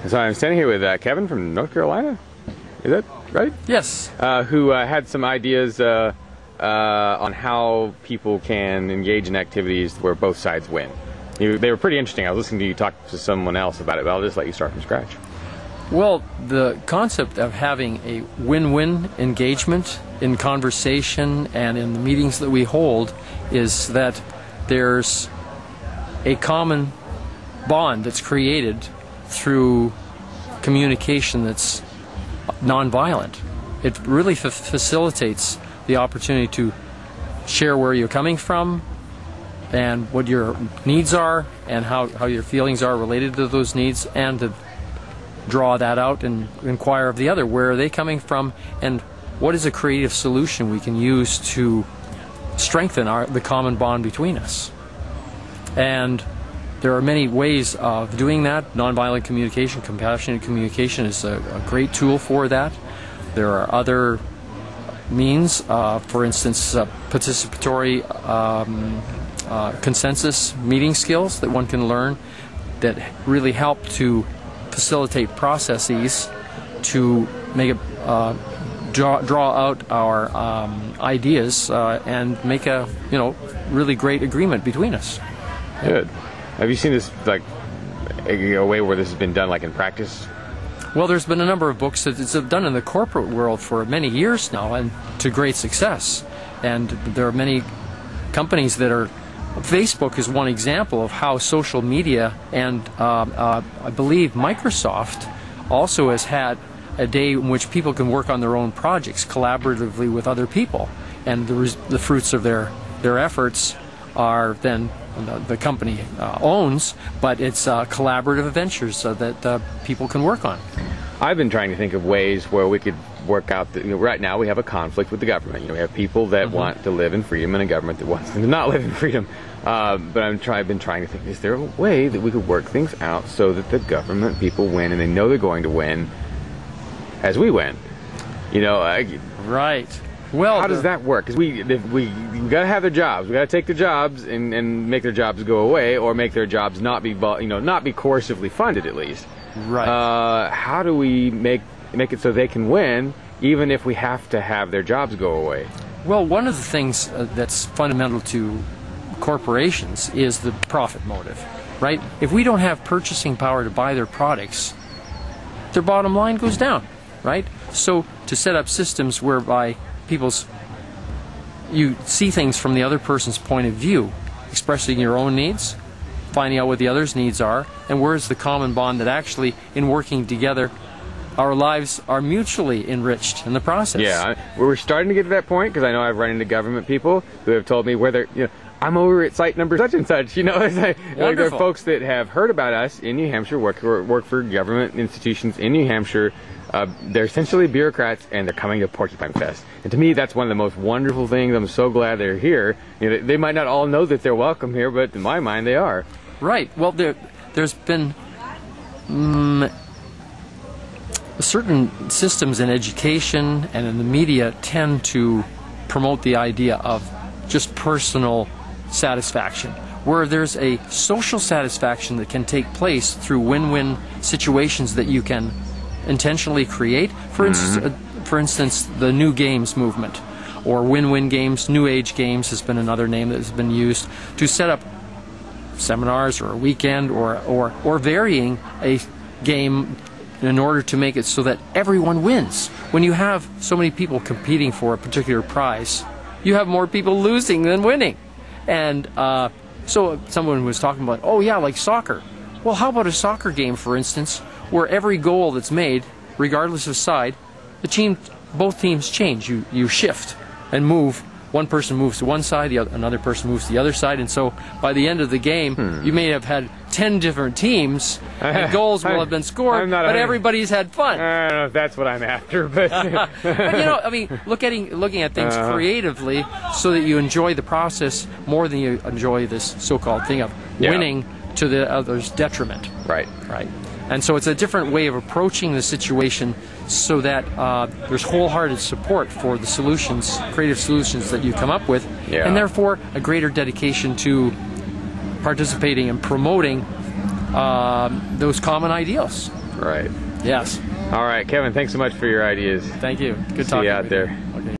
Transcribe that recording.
So I'm standing here with Kevin from North Carolina. Is that right? Yes. Who had some ideas on how people can engage in activities where both sides win. They were pretty interesting. I was listening to you talk to someone else about it, but I'll just let you start from scratch. Well, the concept of having a win-win engagement in conversation and in the meetings that we hold is that there's a common bond that's created through communication that's nonviolent. It really facilitates the opportunity to share where you're coming from and what your needs are and how your feelings are related to those needs, and to draw that out and inquire of the other, where are they coming from and what is a creative solution we can use to strengthen the common bond between us. And there are many ways of doing that. Nonviolent communication, compassionate communication is a great tool for that. There are other means, for instance, participatory consensus meeting skills that one can learn that really help to facilitate processes to make it draw out our ideas and make a really great agreement between us. Good. Have you seen this a way where this has been done in practice? Well, there's been a number of books that it's done in the corporate world for many years now, and to great success. And there are many companies that are. Facebook is one example of how social media, and I believe Microsoft also has had a day in which people can work on their own projects collaboratively with other people, and the fruits of their efforts are then the company owns, but it's collaborative ventures that people can work on. I've been trying to think of ways where we could work out that, right now we have a conflict with the government. We have people that want to live in freedom and a government that wants them to not live in freedom. But I've been trying to think, is there a way that we could work things out so that the government people win and they know they're going to win as we win? Right. Well, how does that work? Because we got to have their jobs. We got to take their jobs and make their jobs go away, or make their jobs not be coercively funded at least. Right. How do we make it so they can win, even if we have to have their jobs go away? Well, one of the things that's fundamental to corporations is the profit motive, right? If we don't have purchasing power to buy their products, their bottom line goes down, right? So to set up systems whereby you see things from the other person's point of view, expressing your own needs, finding out what the other's needs are, and where's the common bond that actually, in working together, our lives are mutually enriched in the process. Yeah, we're starting to get to that point, because I know I've run into government people who have told me whether, I'm over at site number such and such. There are folks that have heard about us in New Hampshire, work for government institutions in New Hampshire. They're essentially bureaucrats, and they're coming to PorcFest. And to me, that's one of the most wonderful things. I'm so glad they're here. They might not all know that they're welcome here, but in my mind, they are. Right. Well, there's been certain systems in education and in the media tend to promote the idea of just personal satisfaction, where there's a social satisfaction that can take place through win-win situations that you can intentionally create. For instance, the New Games movement, or win-win games. New Age games has been another name that has been used to set up seminars or a weekend or varying a game in order to make it so that everyone wins. When you have so many people competing for a particular prize, you have more people losing than winning. And so someone was talking about, like soccer. Well, how about a soccer game, for instance, where every goal that's made, regardless of side, both teams change. You shift and move. One person moves to one side, another person moves to the other side, and so by the end of the game, you may have had 10 different teams, and goals will have been scored, but everybody's had fun. I don't know if that's what I'm after, but... but looking at things creatively so that you enjoy the process more than you enjoy this so-called thing of winning to the other's detriment. Right. Right. And so it's a different way of approaching the situation so that there's wholehearted support for the solutions, creative solutions that you come up with, and therefore a greater dedication to participating and promoting those common ideals. Right. Yes. All right, Kevin, thanks so much for your ideas. Thank you. Good See talking you to out you. there.